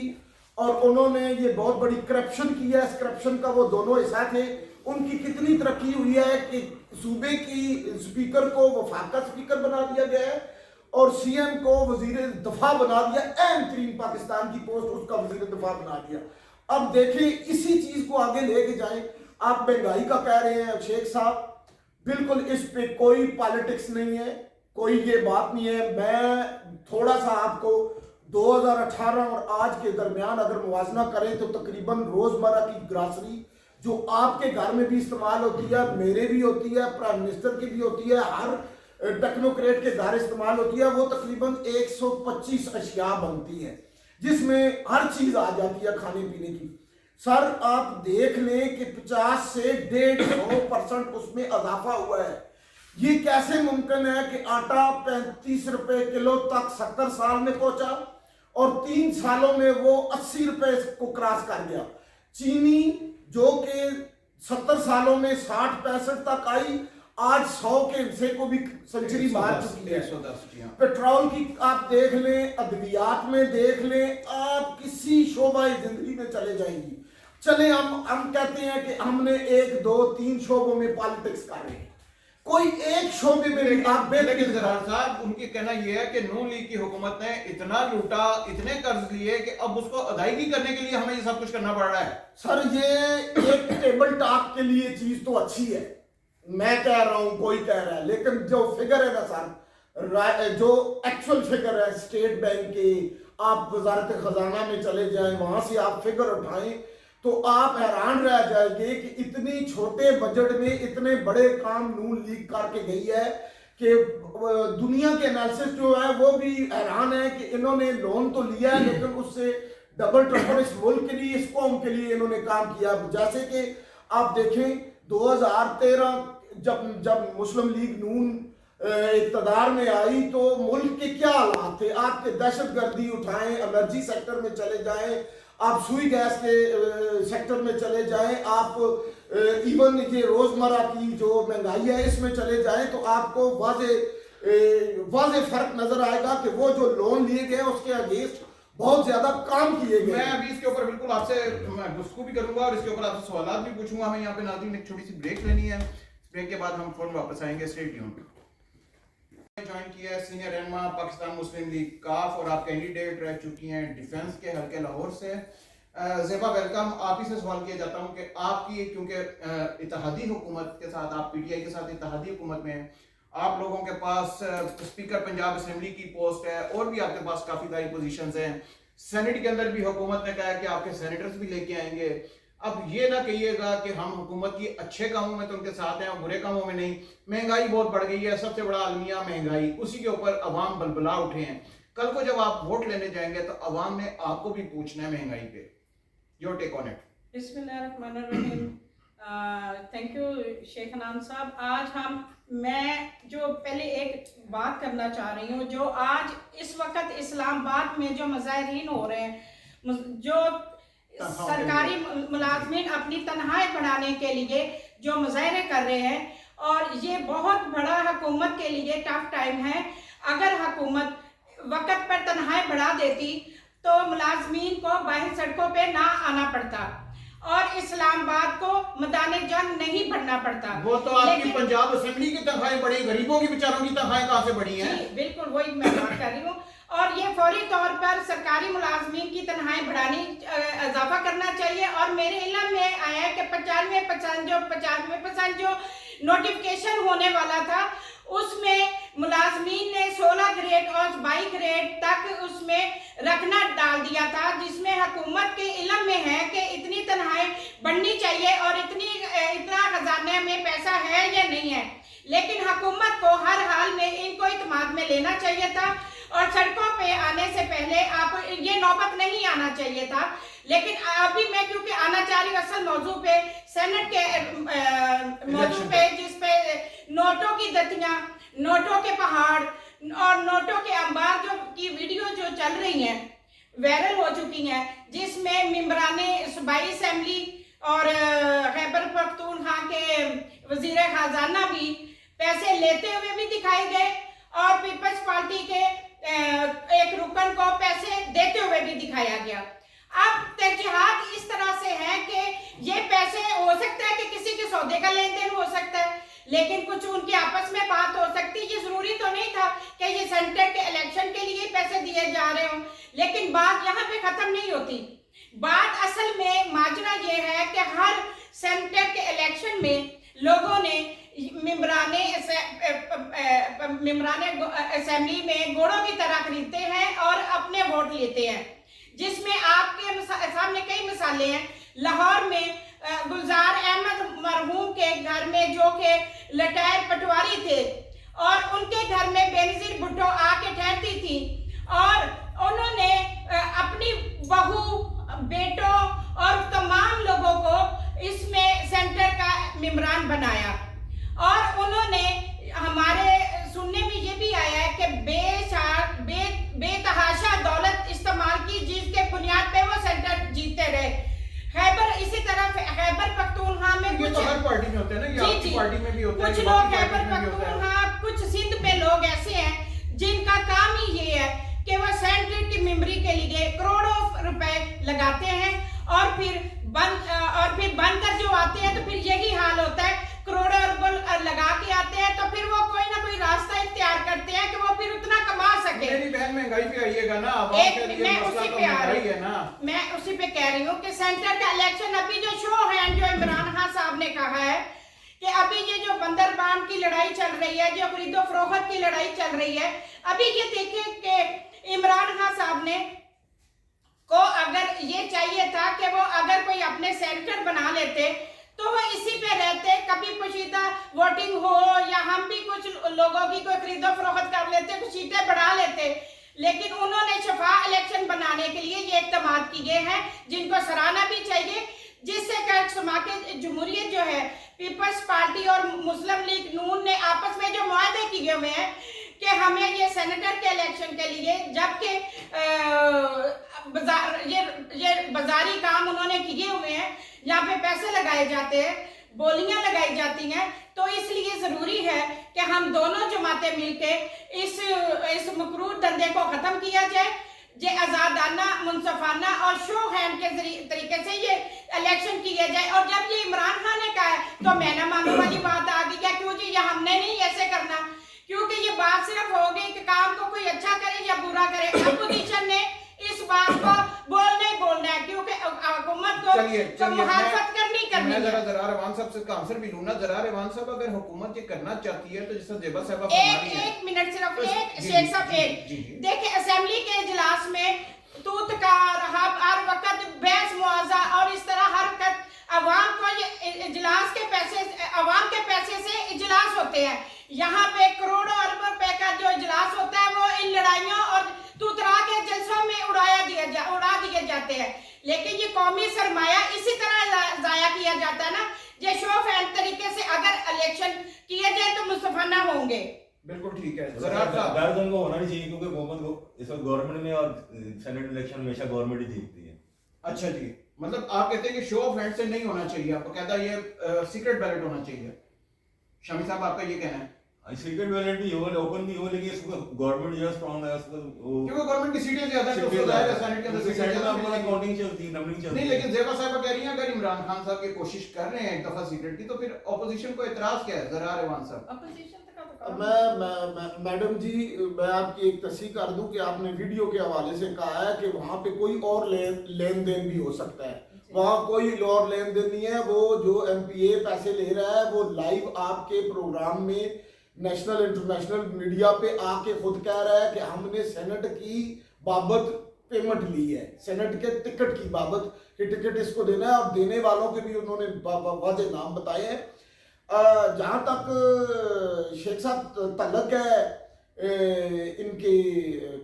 और उन्होंने ये बहुत बड़ी करप्शन की है, इस करप्शन का वो दोनों हिस्सा थे, ان کی کتنی ترقی ہوئی ہے کہ صوبے کی سپیکر کو وفاقہ سپیکر بنا دیا گیا ہے اور سی ایم کو وزیر دفاع بنا دیا، اہم ترین پاکستان کی پوسٹ اس کا وزیر دفاع بنا دیا۔ اب دیکھیں اسی چیز کو آگے لے کے جائیں۔ آپ مہنگائی کا کہہ رہے ہیں شیخ صاحب، بالکل اس پہ کوئی پالیٹکس نہیں ہے، کوئی یہ بات نہیں ہے۔ میں تھوڑا سا آپ کو 2018 اور آج کے درمیان اگر موازنہ کریں تو تقریباً روزمرہ کی گراسری جو آپ کے گھر میں بھی استعمال ہوتی ہے، میرے بھی ہوتی ہے، پرائم منسٹر کی بھی ہوتی ہے، ہر ٹیکنوکریٹ کے گھر استعمال ہوتی ہے، وہ تقریباً 125 اشیاء بنتی ہے جس میں ہر چیز آ جاتی ہے کھانے پینے کی۔ سر آپ دیکھ لیں کہ 50 سے 150% اس میں اضافہ ہوا ہے۔ یہ کیسے ممکن ہے کہ آٹا 35 روپے کلو تک 70 سال میں پہنچا اور 3 سالوں میں وہ 80 روپے کو کراس کر گیا؟ چینی جو کہ 70 سالوں میں 60-65 تک آئی، آج 100 کے حصے کو بھی سنچری مار چکی ہے۔ 110 پیٹرول کی آپ دیکھ لیں، ادویات میں دیکھ لیں، آپ کسی شعبہ زندگی میں چلے جائیں گی۔ چلیں ہم کہتے ہیں کہ ہم نے 1 2 3 شعبوں میں پالیٹکس کر رہے ہیں، کوئی ایک شعبے میں بھی آپ لیکن زرار صاحب ان کی کہنا یہ ہے کہ نون لیگ کی حکومت نے اتنا لوٹا، اتنے قرض لیے کہ اب اس کو ادائیگی کرنے کے لیے ہمیں یہ سب کچھ کرنا پڑ رہا ہے۔ سر یہ ایک ٹیبل ٹاک کے لیے چیز تو اچھی ہے، میں کہہ رہا ہوں، کوئی کہہ رہا ہے، لیکن جو فگر ہے نا سر، جو ایکچول فگر ہے اسٹیٹ بینک کے، آپ وزارت خزانہ میں چلے جائیں، وہاں سے آپ فگر اٹھائیں تو آپ حیران رہ جائیں گے کہ اتنی چھوٹے بجٹ میں اتنے بڑے کام نون لیگ کر کے گئی ہے کہ دنیا کے انالیسس جو ہے وہ بھی حیران ہے کہ انہوں نے لون تو لیا ہے لیکن اس سے ڈبل ٹرپل اس ملک کے لیے، اس قوم کے لیے انہوں نے کام کیا۔ جیسے کہ آپ دیکھیں 2013 جب مسلم لیگ نون اقتدار میں آئی تو ملک کے کیا حالات تھے؟ آپ کے دہشت گردی اٹھائیں، انرجی سیکٹر میں چلے جائیں، آپ سوئی گیس کے سیکٹر میں چلے جائیں، آپ ایون یہ روزمرہ کی جو مہنگائی ہے اس میں چلے جائیں تو آپ کو واضح فرق نظر آئے گا کہ وہ جو لون لیے گئے اس کے اگینسٹ بہت زیادہ کام کیے گئے۔ میں ابھی اس کے اوپر بالکل آپ سے گفتگو بھی کروں گا اور اس کے اوپر آپ سے سوالات بھی پوچھوں گا۔ ہمیں یہاں پہ ناظرین ایک چھوٹی سی بریک لینی ہے، بریک کے بعد ہم فوراً واپس آئیں گے۔ Stay tuned. جوائن کیا ہے سینئر رہنما پاکستان مسلم لیگ کاف اور آپ کینڈیڈیٹ رہ چکی ہیں ڈیفنس کے حلقے لاہور سے۔ زیبا ویلکم، آپ ہی سے سوال کیا جاتا ہوں کہ آپ کی کیونکہ اتحادی حکومت کے ساتھ، آپ پی ٹی آئی کے ساتھ اتحادی حکومت میں ہیں، آپ لوگوں کے پاس اسپیکر پنجاب اسمبلی کی پوسٹ ہے اور بھی آپ کے پاس کافی ساری پوزیشنز ہیں، سینٹ کے اندر بھی حکومت نے کہا ہے کہ آپ کے سینیٹرز بھی لے کے آئیں گے۔ اب یہ نہ کہیے گا کہ ہم حکومت کی اچھے کاموں میں تو ان کے ساتھ ہیں اور برے کاموں میں نہیں۔ مہنگائی بہت بڑھ گئی ہے، سب سے بڑا المیہ مہنگائی، اسی کے اوپر عوام بلبلا اٹھے ہیں۔ کل کو جب آپ ووٹ لینے جائیں گے تو عوام نے آپ کو بھی پوچھنا ہے مہنگائی پہ۔ Your take on it. بسم اللہ الرحمن الرحیم۔ تھینک یو شیخ حنان صاحب۔ میں جو پہلے ایک بات کرنا چاہ رہی ہوں، جو آج اس وقت اسلام آباد میں جو مظاہرین ہو رہے ہیں، جو سرکاری ملازمین اپنی تنخواہیں بڑھانے کے لیے جو مظاہرے کر رہے ہیں، اور یہ بہت بڑا حکومت کے لیے ٹف ٹائم ہے۔ اگر حکومت وقت پر تنخواہیں بڑھا دیتی تو ملازمین کو باہر سڑکوں پہ نہ آنا پڑتا اور اسلام آباد کو میدان جنگ نہیں بڑھنا پڑتا۔ وہ تو آپ کی پنجاب اسمبلی کی تنخواہیں بڑھی، غریبوں کی بیچاروں کی تنخواہیں کہاں سے بڑھی ہیں؟ جی بالکل وہی میں بات کر رہی ہوں، اور یہ فوری طور پر سرکاری ملازمین کی تنخواہیں بڑھانی، اضافہ کرنا چاہیے۔ اور میرے علم میں آیا ہے کہ 95% جو نوٹیفکیشن ہونے والا تھا اس میں ملازمین نے 16 گریڈ اور 22 گریڈ تک اس میں رکھنا ڈال دیا تھا، جس میں حکومت کے علم میں ہے کہ اتنی تنخواہیں بڑھنی چاہیے اور اتنا خزانے میں پیسہ ہے یا نہیں ہے، لیکن حکومت کو ہر حال میں ان کو اعتماد میں لینا چاہیے تھا اور سڑکوں پہ آنے سے پہلے آپ یہ نوبت نہیں آنا چاہیے تھا۔ لیکن ابھی میں کیونکہ آنا چاہ رہی ہوں اصل موضوع پہ، سینٹ کے موضوع پہ، جس پہ نوٹوں کی دتیاں، نوٹوں کے پہاڑ اور نوٹوں کے انبار کی ویڈیو جو چل رہی ہیں، وائرل ہو چکی ہیں، جس میں ممبران صوبائی اسمبلی اور خیبر پختونخوا کے وزیر خزانہ بھی پیسے لیتے ہوئے بھی دکھائے گئے اور پیپلز پارٹی کے ایک رکن کو پیسے دیتے ہوئے بھی دکھایا گیا۔ اب ترجیحات اس طرح سے ہیں کہ یہ پیسے ہو سکتا ہے کہ کسی کے दिए जा रहे हो, लेकिन बात यहाँ पे खत्म नहीं होती। बात असल में माजरा ये है कि हर सेंटर के इलेक्शन में लोगों ने मेंबराने असेंबली में घोड़ों की तरह खरीदते हैं और अपने वोट लेते हैं, जिसमें आपके सामने कई मिसालें हैं। लाहौर में गुलजार अहमद मरहूम के घर में जो कि लटायर पटवारी थे और उनके घर में बेनजीर भुट्टो आके ठहरती थी और उन्होंने अपनी बहू, बेटों और तमाम लोगों को इसमें सेंटर का मेंबरान बनाया। और उन्होंने हमारे सुनने में ये भी आया है कि बेतहाशा दौलत इस्तेमाल की, जिसके बुनियाद पे वो सेंटर जीतते रहे। इसी तरह खैबर पख्तूनख्वा में ये कुछ तो हर पार्टी में होता है ना, ये आपकी पार्टी में भी होता है, कुछ लोग खैबर पख्तूनख्वा, कुछ सिंध में लोग ऐसे हैं जिनका काम ही ये है कि वो सेंटर की मेंबरी के लिए करोड़ों रुपए लगाते हैं और फिर बनकर जो आते हैं तो फिर यही हाल होता है, करोड़ों रुपए लगा के आते हैं तो फिर वो कोई ना कोई रास्ता इख्तियार करते हैं कि वो फिर उतना कमा सके। मेरी बहन महंगाई पे आइएगा ना, मैं उसी पे आ रही है ना, मैं उसी पे कह रही हूँ कि सेंटर का इलेक्शन अभी जो शो है, जो इमरान खान साहब ने कहा है कि अभी ये जो बंदरबान की लड़ाई चल रही है, जो खरीदो फरोख्त की लड़ाई चल रही है, अभी ये देखें कि इमरान खान साहब ने को अगर ये चाहिए था कि वो अगर कोई अपने सेंटर बना लेते तो वो इसी पे रहते, कभी पोशीदा वोटिंग हो या हम भी कुछ लोगों की कोई खरीदो फरोख्त कर लेते, कुछ सीटें बढ़ा लेते। लेकिन उन्होंने शफा इलेक्शन बनाने के लिए ये इक़दाम किए हैं जिनको सराहना भी चाहिए, जिससे समाके जमहूरियत जो है, पीपल्स पार्टी और मुस्लिम लीग नून ने आपस में जो मुआहदे किए हुए हैं कि हमें ये सेनेटर के इलेक्शन के लिए, जबकि ये बाजारी काम उन्होंने किए हुए हैं, यहाँ पे पैसे लगाए जाते हैं, बोलियां लगाई जाती हैं, तो इसलिए जरूरी है कि हम दोनों जमातें मिलके इस मकरूर धंधे को खत्म किया जाए, ये आजादाना, मुनसफाना और शो हैंड के तरीके से ये इलेक्शन किया जाए। और जब ये इमरान खान ने कहा तो मैं ना मानने वाली बात आ गई, क्या क्यों जी, ये हमने नहीं ऐसे करना, क्योंकि ये बात सिर्फ हो गई कि काम को कोई अच्छा करे या बुरा करे। अपोजिशन ने इस बात को बोलना ही बोलना है, क्योंकि हुकूमत को मुखालफत करनी मैं है। जरा ज़रार अवान साहब से इसका आंसर भी लूँ ना। ज़रार अवान साहब, अगर हुकूमत ये करना चाहती है तो जैसे जेबा साहब एक मिनट सिर्फ, एक शेख साहब, एक देखिए, असेंबली के इजलास में तूतकार हर वक्त बहस मुआवजा और इस तरह हरकत, अवाम को ये इजलास के पैसे, अवाम के पैसे से इजलास होते हैं। यहाँ पे करोड़ों अरबों रुपए का जो इजलास होता है वो इन लड़ाइयों और तूतरा के जलसों में उड़ा दिए जाते हैं। लेकिन ये कौमी सरमाया इसी तरह जाया किया जाता है ना, ये शो फैन तरीके से अगर इलेक्शन किए जाए तो मुस्तफाना होंगे। बिल्कुल ठीक है। ज़रार साहब, गार्जियन को होना नहीं चाहिए, क्योंकि हुकूमत को इस वक्त गवर्नमेंट में और सेनेट इलेक्शन हमेशा गवर्नमेंट ही जीतती है। अच्छा जी, मतलब आप कहते हैं कि शो ऑफ हैंड से नहीं होना चाहिए, आपको कहता है ये सीक्रेट बैलेट होना चाहिए। शामी साहब, आपका ये कहना है? सीक्रेट बैलेट भी हो, ओपन भी हो, लेकिन इसको गवर्नमेंट जो स्ट्रांग है उसको क्योंकि गवर्नमेंट की सीटें ज्यादा है तो उसको जाएगा, सेनेट के अंदर सीटें ज्यादा अपना काउंटिंग चलती है, नंबरिंग चलती है। नहीं, लेकिन जेबा साहब कह रही हैं अगर इमरान खान साहब ये कोशिश कर रहे हैं एक दफा सीक्रेट की, तो फिर ऑपोजिशन को इतराज क्या है? ज़रार अवान साहब, मैडम जी, मैं आपकी एक तस्दीक कर दूं कि आपने वीडियो के हवाले से कहा है कि वहाँ पे कोई और लेन देन भी हो सकता है। वहाँ कोई और लेन देन नहीं है। वो जो MPA पैसे ले रहा है वो लाइव आपके प्रोग्राम में नेशनल इंटरनेशनल मीडिया पे आके खुद कह रहा है कि हमने सेनेट की बाबत पेमेंट ली है, सेनेट के टिकट की बाबत कि टिकट इसको देना है, और देने वालों के भी उन्होंने वाज़ेह नाम बताए हैं। जहाँ तक शेख साहब तल्लक है इनके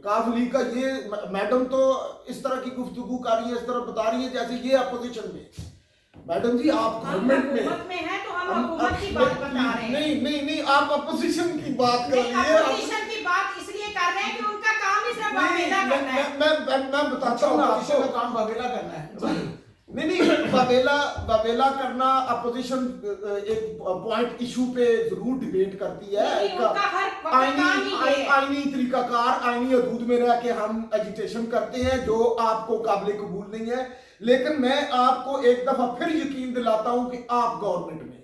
काफली का, ये मैडम तो इस तरह की गुफ्तगू कर रही है, इस तरह बता रही है जैसे ये अपोजिशन में। मैडम जी, आप गवर्नमेंट में है तो हम हुकूमत की बात बता रहे हैं। नहीं, आप अपोजिशन की बात कर रही है। अपोजिशन की बात इसलिए कर रहे हैं कि उनका काम ही सिर्फ बावेला करना है। मैं बताता हूँ अपोजिशन का काम बावेला करना है। नहीं, बावेला करना, अपोजिशन एक पॉइंट इशू पे जरूर डिबेट करती है। आईनी तरीकाकार, आईनी हदूद में रह के हम एजिटेशन करते हैं जो आपको काबिल कबूल नहीं है। लेकिन मैं आपको एक दफा फिर यकीन दिलाता हूं कि आप गवर्नमेंट में,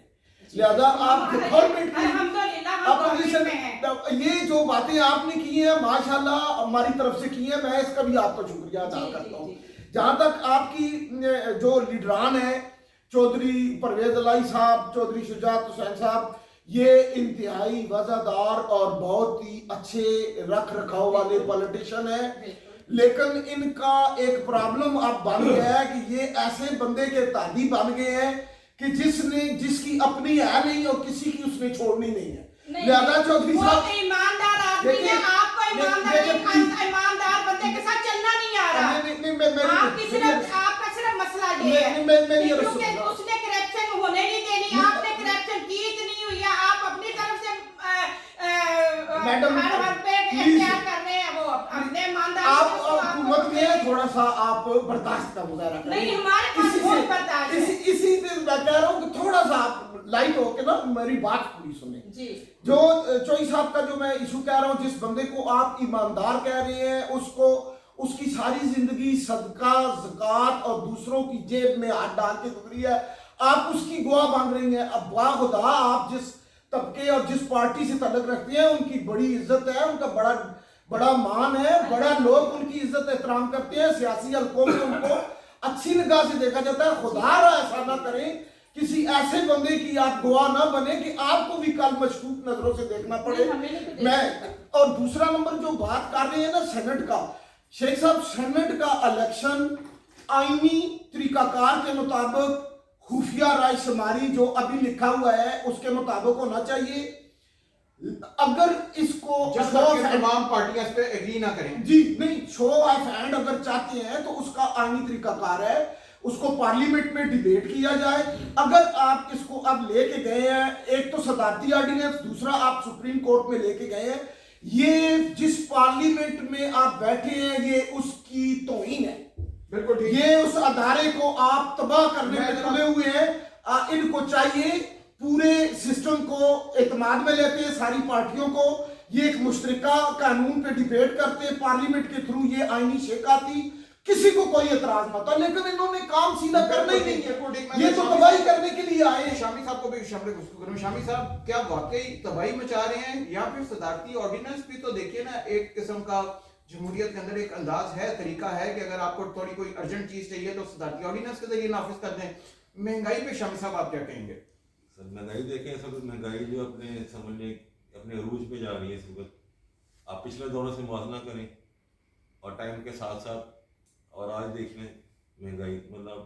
लिहाजा आप गवर्नमेंट की अल्हम्दुलिल्लाह हम अपोजिशन गवर्नमेंट में हैं। ये जो बातें आपने की हैं माशाल्लाह हमारी तरफ से की हैं, मैं इसका भी आपका शुक्रिया अदा जी, करता जी, हूँ। जहाँ तक आपकी जो लीडरान है चौधरी परवेज अलाई साहब, चौधरी शुजात हुसैन साहब, ये इंतहाई वज़ादार और बहुत ही अच्छे रख रखाव वाले पॉलिटिशियन है, लेकिन इनका एक प्रॉब्लम अब बन गया है कि ये ऐसे बंदे के तादी बन गए हैं कि जिसकी अपनी है नहीं और किसी की उसने छोड़नी नहीं है। लिहाजा चौधरी वो साहब ईमानदार आदमी है, देखिए, आपको ईमानदार बंदे के साथ चलना नहीं आ रहा। आपकी सिर्फ आपका सिर्फ मसला ये है क्योंकि उसने करप्शन होने नहीं देनी, आपने करप्शन की इतनी हुई है, आप अपनी तरफ से मैडम, हर पे इख्तियार कर रहे हैं, वो अपने ईमानदार आप हुकूमत में थोड़ा सा आप बर्दाश्त का मुजाहरा करें। नहीं, हमारे पास बहुत बर्दाश्त है। इसी से मैं कह रहा हूँ कि थोड़ा सा आप लाइट होके ना मेरी बात पूरी सुने। जी जो चोई साहब का जो मैं इशू कह रहा हूँ, जिस बंदे को आप ईमानदार कह रहे हैं, उसको उसकी सारी जिंदगी सदका ज़कात और दूसरों की जेब में हाथ डाल के गुजरी है, आप उसकी गवाह बन रही हैं। अब वाह खुदा, आप जिस तबके और जिस पार्टी से ताल्लुक रखते हैं उनकी बड़ी इज्जत है, उनका बड़ा मान है, बड़ा लोग उनकी इज्जत एहतराम करते हैं, सियासी हल्कों में उनको अच्छी निगाह से देखा जाता है। खुदा ऐसा ना करें किसी ऐसे बंदे की आप गवाह ना बने कि आपको भी कल मशकूक नजरों से देखना पड़े। मैं और दूसरा नंबर जो बात कर रहे हैं ना सेनेट का, शेख साहब, सेनेट का इलेक्शन आईनी तरीकाकार के मुताबिक खुफिया राय शुमारी जो अभी लिखा हुआ है उसके मुताबिक होना चाहिए। अगर इसको जब तक कि तमाम पार्टियां इस पे एग्री ना करें, जी नहीं, शो ऑफ हैंड अगर चाहते हैं तो उसका आईनी तरीकाकार है, उसको पार्लियामेंट में डिबेट किया जाए। अगर आप इसको अब लेके गए हैं, एक तो सदारती ऑर्डिनेंस, दूसरा आप सुप्रीम कोर्ट में लेके गए हैं, ये जिस पार्लियामेंट में आप बैठे हैं ये उसकी तौहीन है। बिल्कुल ठीक। ये उस अदारे को आप तबाह करने में तुले हुए हैं। इनको चाहिए पूरे सिस्टम को एतमाद में लेते हैं, सारी पार्टियों को, ये एक मुश्तरका कानून पे डिबेट करते, पार्लियामेंट के थ्रू ये आईनी शेख आती, किसी को कोई एतराज ना था, लेकिन इन्होंने काम सीधा करना ही नहीं है, ये तो तबाही करने के लिए आए हैं। शामी साहब को भी शामिल करूं। शामी साहब, क्या वाकई तबाही मचा रहे हैं या फिर सदारती ऑर्डिनेंस भी तो देखिए ना, एक किस्म का जमहूरियत के अंदर एक अंदाज है, तरीका है कि अगर आपको थोड़ी कोई अर्जेंट चीज चाहिए तो सदारती ऑर्डिनेंस के जरिए नाफिज कर दें। महंगाई पे शामी साहब आप क्या कहेंगे? सर महंगाई देखें, इस वक्त महंगाई जो अपने अरूज पे जा रही है इस वक्त, आप पिछले दौरों से मुआवजा करें और टाइम के साथ साथ और आज देख लें महंगाई, मतलब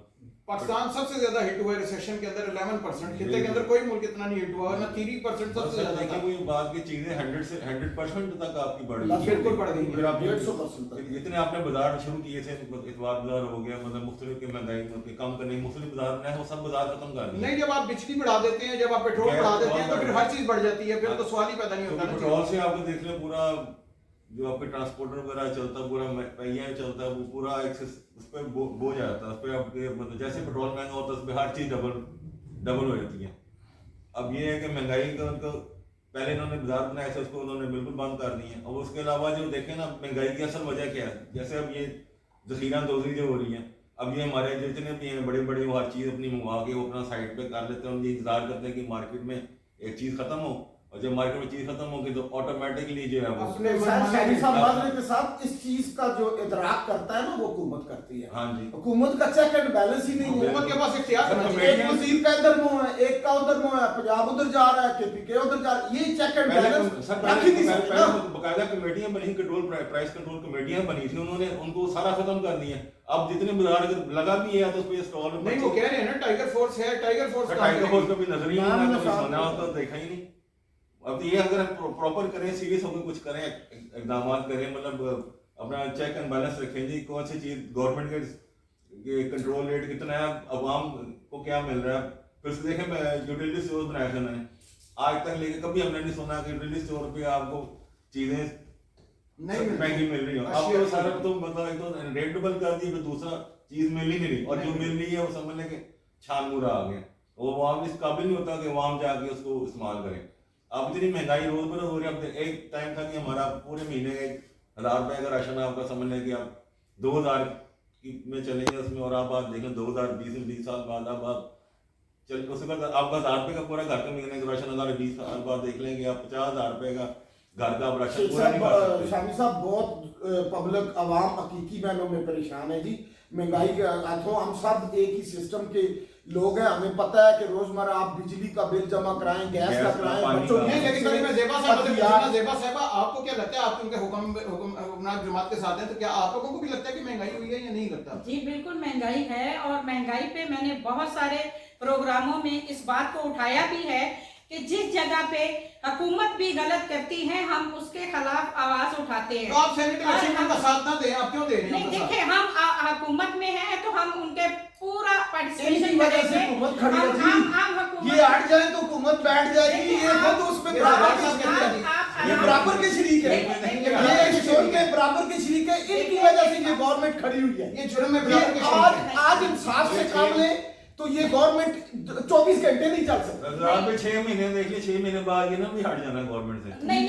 पाकिस्तान सबसे ज्यादा हिट हुआ है रिसेशन के अंदर 11%, खिते के अंदर कोई मुल्क इतना नहीं हिट हुआ, ना 3% सबसे ज्यादा था। कोई बात की चीजें 100 से 100% तक आपकी बढ़ गई, बिल्कुल बढ़ गई। फिर आप 150% तक। जितने आपने बाजार शुरू किए थे, इतवार बाजार हो गया, मतलब मुख्तलिफ की महंगाई कम करने, मुख्तलिफ बाजार ने वो सब बाजार खत्म कर दिए। नहीं, जब आप बिजली बढ़ा देते हैं, जब आप पेट्रोल बढ़ा देते हैं तो फिर हर चीज बढ़ जाती है, फिर तो सवाल ही पैदा नहीं होता। पेट्रोल से आपको देख लें, पूरा जो आपके ट्रांसपोर्टर वगैरह चलता, पूरा पहिया चलता है, वो पूरा एक उस पर बोझ आता है, उस पर आपके मतलब जैसे पेट्रोल महंगा होता है उस पर हर चीज़ डबल हो जाती है। अब ये है कि महंगाई का उनको पहले इन्होंने बाजार बनाया था, उसको उन्होंने बिल्कुल बंद कर दी है। और उसके अलावा जो देखें ना, महंगाई की असल वजह क्या है, जैसे अब ये ज़ख़ीरा अंदोज़ी जो हो रही है, अब ये हमारे जितने भी हैं बड़े बड़े, वो हर चीज़ अपनी मंगवा के वो अपना साइड पे कर लेते हैं, हम ये इंतजार करते हैं कि मार्केट में एक चीज़ खत्म हो, और जब मार्केट में चीज खत्म होगी तो ऑटोमेटिकली जो है वो माजरे के साथ इस चीज का जो इदराक करता है ना वो हुकूमत करती है। हाँ जी, हुकूमत का चेक एंड बैलेंस ही नहीं है। हुकूमत के पास इख्तियार होना एक चाहिए। वजीर का इधर मुंह है, एक का उधर मुंह है, पंजाब उधर जा रहा है, केपीके उधर जा रहा है, ये चेक एंड बैलेंस रख ही नहीं सकते ना। बकायदा कमेटियां बनी, कंट्रोल प्राइस कंट्रोल कमेटियां बनी थी, उन्होंने उनको सारा खत्म कर दिया। अब जितने बाजार अगर लगा भी है तो उस पे स्टॉल में नहीं, वो कह रहे हैं ना टाइगर फोर्स है, टाइगर फोर्स का भी नजर ही नहीं आता, सुना तो देखा ही नहीं। अब ये अगर प्रॉपर करें, सीरियस होकर कुछ करें, इकदाम करें, मतलब अपना चेक एंड बैलेंस रखें जी, कौन सी चीज़ गवर्नमेंट के कंट्रोल रेट कितना है, अवाम को क्या मिल रहा है। फिर से देखें, यूटिलिटी स्टोर बनाया था उन्होंने, आज तक लेके कभी हमने नहीं सुना कि यूटिलिटी स्टोर पे आपको चीज़ें महंगी मिल रही हो। अब तो सारा तो मतलब एक तो रेट डबल कर दिए, फिर दूसरा चीज़ मिल ही नहीं रही, और जो मिल रही है वो समझ लें कि छान मुरा आ गया, वो अवाम इस काबिल नहीं होता कि अवाम जाके उसको इस्तेमाल करें। अब इतनी महंगाई रोज बरोज हो रही है। अब एक टाइम था कि हमारा पूरे महीने का 1000 रुपये का राशन आपका समझ लें कि आप 2000 में चलेंगे उसमें, और आप देखें 2020 में 20 साल बाद अब आप चल उसके बाद आप 1000 रुपये का पूरा घर का महीने का राशन अगर 20 साल बाद देख लेंगे आप 50,000 रुपये का घर का आप राशन पूरा नहीं कर सकते। शामी साहब बहुत पब्लिक आवाम हकीकी मायनों में परेशान है जी, महंगाई के हाथों। हम सब एक ही सिस्टम के लोग हैं, हमें पता है कि रोजमर्रा आप बिजली का बिल जमा कराएं, गैस का कराएं, बच्चों की नहीं, लेकिन कभी मैं ज़ेबा साहबा से पूछना, ज़ेबा साहबा आपको क्या लगता है, आप उनके हुक्मनार जमात के साथ हैं, तो क्या आप लोगों को भी लगता है कि महंगाई हुई है या नहीं लगता? जी बिल्कुल महंगाई है, और महंगाई पे मैंने बहुत सारे प्रोग्रामों में इस बात को उठाया भी है कि जिस जगह पे हुकूमत भी गलत करती है हम उसके खिलाफ आवाज उठाते हैं। तो आप सेनेट इलेक्शन में उनका साथ ना दें, आप क्यों दे रहे हैं? नहीं देखिए, हम हुकूमत में हैं तो हम उनके पूरा इनकी पार्टिसिपेशन वजह से करेंगे। हुकूमत खड़ी है जी। हम ये हट जाए तो हुकूमत बैठ जाएगी, ये खुद उस पे बराबर के शरीक है, ये बराबर के शरीक है, ये एक जुर्म में बराबर के शरीक है, इनकी वजह से ये गवर्नमेंट खड़ी हुई है। ये जुर्म में बराबर के शरीक है। आज इंसाफ से काम लें तो ये गवर्नमेंट 24 घंटे नहीं चल सकती। आप 6 महीने देख लिए, 6 महीने बाद ये ना भी हट जाना गवर्नमेंट से। नहीं,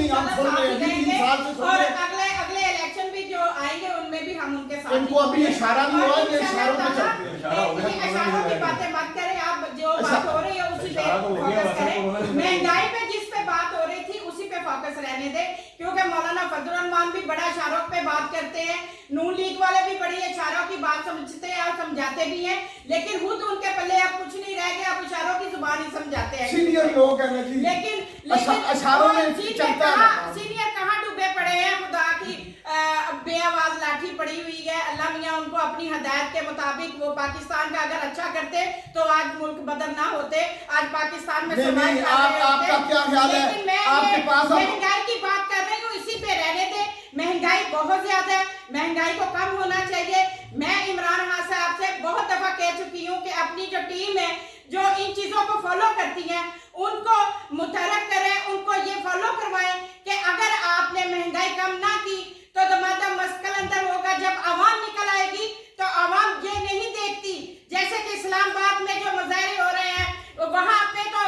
हम सुन रहे हैं, रहेंगे, 3 साल से सुन और रहे हैं। अगले इलेक्शन भी जो आएंगे उनमें भी हम उनके साथ इनको अभी इशारा नहीं हुआ, ये इशारों पे चलते हैं। इशारा हो गया, इशारों की बातें मत करें आप, जो बात हो रही है उसी पे इशारा तो हो गया, फोकस करें। वैसे तो महंगाई पे जिस पे बात हो रही थी उसी पे फोकस रहने दे, क्योंकि मौलाना फजल रहमान भी बड़ा इशारों पे बात करते हैं, नून लीग वाले भी बड़ी इशारों की बात समझते हैं और समझाते भी हैं, लेकिन खुद उनके पल्ले अब कुछ नहीं रह गया, अब इशारों की जुबान ही समझाते हैं। सीनियर लोग हैं ना जी, लेकिन इशारों में चलता है। सीनियर कहाँ डूबे पड़े हैं, खुदा की बेआवाज लाठी पड़ी हुई है। अल्लाह मियां उनको अपनी हदायत के मुताबिक, वो पाकिस्तान का अगर अच्छा करते तो आज मुल्क बदल ना होते, आज पाकिस्तान में नहीं, आपका क्या ख्याल है? लेकिन मैं आपके पास महंगाई की बात कर रही हूँ, इसी पे रहने दे। महंगाई बहुत ज्यादा है, महंगाई को कम होना चाहिए। मैं इमरान खान साहब से बहुत दफा कह चुकी हूँ कि अपनी जो टीम है जो इन चीजों को फॉलो करती है उनको मुतहरक करें, उनको ये फॉलो करवाएं कि अगर आपने महंगाई कम ना की तो दमादा मस्कल अंदर होगा। जब आवाम निकल आएगी तो आवाम ये नहीं देखती, जैसे कि इस्लामाबाद में जो मुजाहरे हो रहे हैं वहां पे तो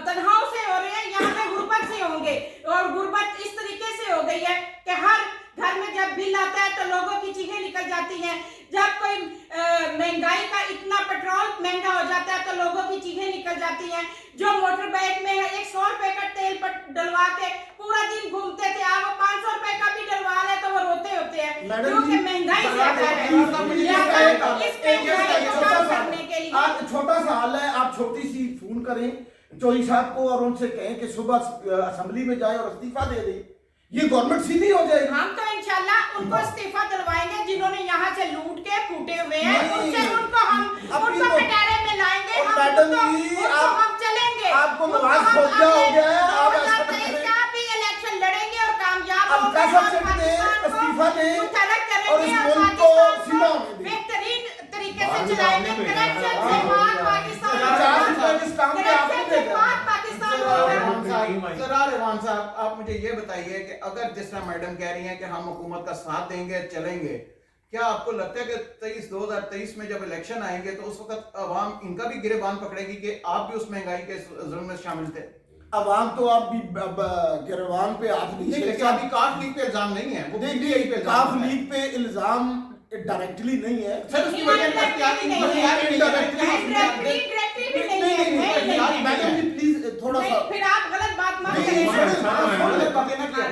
तनहाव से हो रहे हैं, यहाँ पे गुर्बत से होंगे, और गुर्बत इस तरीके से हो गई है कि हर घर में जब बिल आता है तो लोगों की चीखें निकल जाती हैं। जब कोई महंगाई का इतना पेट्रोल महंगा हो जाता है तो लोगों की चीखें निकल जाती हैं। जो मोटर बाइक में है 100 रुपए का तेल डलवा के पूरा दिन घूमते थे, आप 500 रुपए का भी डलवा ले तो वो रोते होते हैं, क्योंकि महंगाई ज्यादा है। छोटा सा हाल है, आप छोटी सी फोन करें चौधरी साहब को और उनसे कहें कि सुबह असेंबली में जाए और इस्तीफा दे दें, ये गवर्नमेंट सीधी हो जाएगी। हम तो इंशाल्लाह उनको इस्तीफा दिलवाएंगे जिन्होंने यहाँ से लूट के फूटे हुए हैं, उनसे उनको उनको कटारे में लाएंगे, हम चलेंगे। आपको नवाज खोजा हो गया है, आप ऐसा भी इलेक्शन लड़ेंगे और कामयाब अब होंगे, कैसा सकते हैं, इस्तीफा दें और इस मुल्क को सीधा होने दें। बेहतरीन तरीके से चलाएंगे, करप्शन से पाक पाकिस्तान जरा रेवान साहब, आप मुझे ये बताइए कि अगर जिस तरह मैडम कह रही हैं कि हम हुकूमत का साथ देंगे, चलेंगे, क्या आपको लगता है कि 2023 में जब इलेक्शन आएंगे तो उस वक्त अवाम इनका भी गिरेबान पकड़ेगी कि आप भी उस महंगाई के जुल्म में शामिल थे? अवाम तो आप भी गिरवान पे हाथ नहीं, लेकिन अभी काफ लीग पे इल्जाम नहीं है, वो PTI पे काफ लीग पे इल्जाम डायरेक्टली नहीं है सर, उसकी वजह मैडम जी प्लीज थोड़ा सा फिर आप गलत बात मत करिए।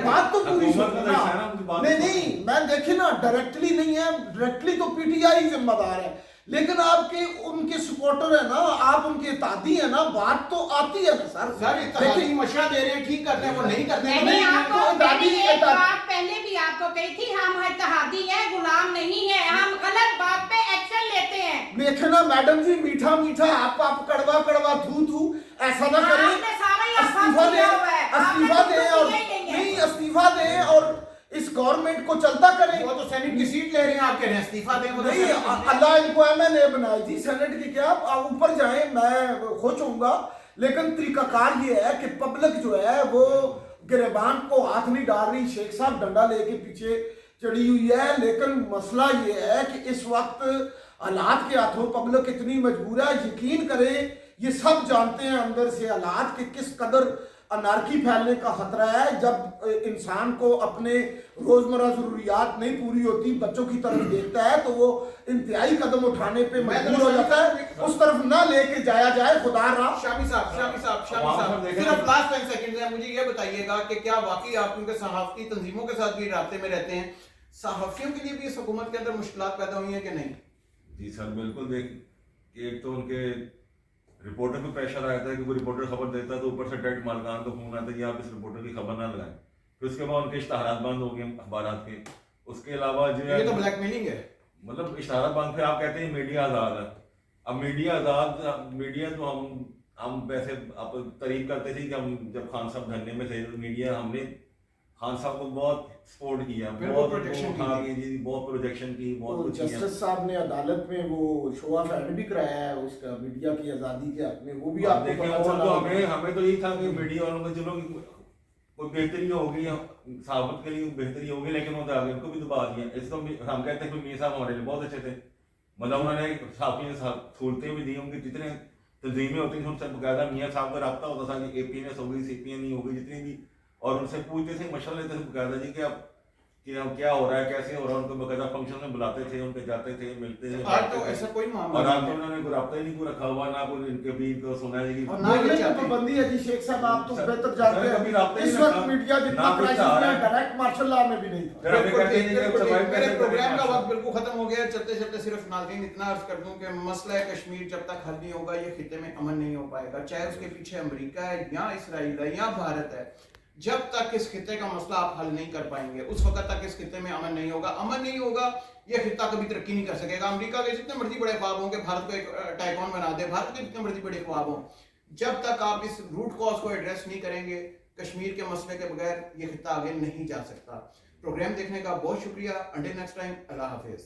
बात तो पूरी सुनना। नहीं मैं देखे ना, डायरेक्टली नहीं है, डायरेक्टली तो पीटीआई जिम्मेदार है, लेकिन आपके उनके सपोर्टर है ना, आप उनके इत्तेहादी है ना, बात तो आती है ना सर। देखिए मशवरा दे रहे हैं, ठीक करते हैं, वो नहीं करते हैं। मैंने आपको एक बात पहले भी आपको कही थी, हम इत्तेहादी हैं, गुलाम नहीं है, हम गलत बात पे एक्शन लेते हैं। देखना मैडम जी, मीठा मीठा आप कड़वा कड़वा थू ऐसा ना करें। इस्तीफा दें और नहीं, इस्तीफा दें और इस गवर्नमेंट को चलता करें। वो तो सेनेट की सीट ले रहे हैं, आप कह रहे हैं इस्तीफा दें। नहीं, अल्लाह इनको MNA बनाई थी, सेनेट की क्या आप ऊपर जाएं, मैं खुश होऊंगा, लेकिन तरीकाकार ये है कि पब्लिक जो है वो गिरबान को हाथ नहीं डाल रही, शेख साहब डंडा लेके पीछे चढ़ी हुई है। लेकिन मसला ये है कि इस वक्त हालात के हाथों पब्लिक इतनी मजबूर है, यकीन करें ये सब जानते हैं अंदर से हालात के किस कदर انارکی پھیلنے کا خطرہ ہے. جب انسان کو اپنے روزمرہ ضروریات نہیں پوری ہوتی, بچوں کی طرف دیکھتا ہے تو وہ انتہائی قدم اٹھانے پہ مجبور ہو جاتا ہے. اس طرف نہ لے کے جایا جائے. خدا را شامی صاحب صرف لاسٹ 10 سیکنڈ ہے, مجھے یہ بتائیے گا کہ کیا واقعی آپ ان کے صحافتی تنظیموں کے ساتھ بھی رابطے میں رہتے ہیں؟ صحافیوں کے لیے بھی اس حکومت کے اندر مشکلات پیدا ہوئی ہیں کہ نہیں؟ جی سر بالکل. دیکھ ایک تو ان کے رپورٹر پہ پریشر آیا تھا کہ وہ رپورٹر خبر دیتا ہے تو اوپر سے ڈائریکٹ مالکان کو فون آتا ہے کہ آپ اس رپورٹر کی خبر نہ لگائیں. پھر اس کے بعد ان کے اشتہارات بند ہو گئے اخبارات کے. اس کے علاوہ جو یہ تو بلیک میلنگ ہے. مطلب اشتہارات بند. پھر آپ کہتے ہیں میڈیا آزاد ہے. اب میڈیا آزاد, میڈیا تو ہم ویسے آپ تعریف کرتے تھے کہ ہم جب خان صاحب دھرنے میں تھے میڈیا, ہم نے خان صاحب کو بہت سپورٹ کیا, بہت پروجیکشن کی, بہت کچھ کیا. جسٹس صاحب نے عدالت میں وہ شو آف ہینڈ بھی کرایا ہے اس کا میڈیا کی آزادی کے حق میں. وہ بھی آپ کو پتہ چلا. ہمیں تو یہی تھا کہ میڈیا والوں کو چلو کوئی بہتری ہوگی, صحافت کے لیے بہتری ہوگی, لیکن وہ آگے ان کو بھی دبا دیا. اس کو ہم کہتے ہیں کہ میاں صاحب ہمارے لیے بہت اچھے تھے, مطلب انہوں نے صحافی سہولتیں بھی دی. ان کی جتنے تنظیمیں ہوتی تھیں ان سے باقاعدہ میاں صاحب کا رابطہ ہوتا تھا کہ APNS ہو گئی, CPN نہیں ہو گئی, جتنی بھی, اور ان سے پوچھتے تھے, مشورہ لیتے تھے باقاعدہ جی کہ اب کیا ہو رہا ہے, کیسے ہو رہا ہے. ان کو باقاعدہ فنکشن میں بلاتے تھے, ان کے جاتے تھے, ملتے تھے. آج تو ایسا کوئی معاملہ اور نہیں آج تو ہے. انہوں نے کوئی رابطہ ہی نہیں کوئی رکھا ہوا, نہ کوئی ان کے بیچ کو سنا ہے. اور بولنے کی پابندی ہے جی. شیخ صاحب آپ تو بہتر جانتے ہیں اس وقت میڈیا جتنا کرائسس میں ڈائریکٹ مارشل لا میں بھی نہیں تھا. میرے پروگرام کا وقت بالکل ختم ہو گیا. چلتے چلتے صرف ناظرین اتنا عرض کر دوں کہ مسئلہ کشمیر جب تک حل نہیں ہوگا یہ خطے میں امن نہیں ہو پائے گا, چاہے اس کے پیچھے امریکہ ہے یا اسرائیل ہے یا بھارت ہے. جب تک اس خطے کا مسئلہ آپ حل نہیں کر پائیں گے اس وقت تک اس خطے میں امن نہیں ہوگا. امن نہیں ہوگا یہ خطہ کبھی ترقی نہیں کر سکے گا. امریکہ کے جتنے مرضی بڑے خواب ہوں کہ بھارت کو ایک ٹائیکون بنا دے, بھارت کے جتنے مرضی بڑے خواب ہوں, جب تک آپ اس روٹ کاز کو ایڈریس نہیں کریں گے کشمیر کے مسئلے کے بغیر یہ خطہ آگے نہیں جا سکتا. پروگرام دیکھنے کا بہت شکریہ. انٹل نیکسٹ ٹائم, اللہ حافظ.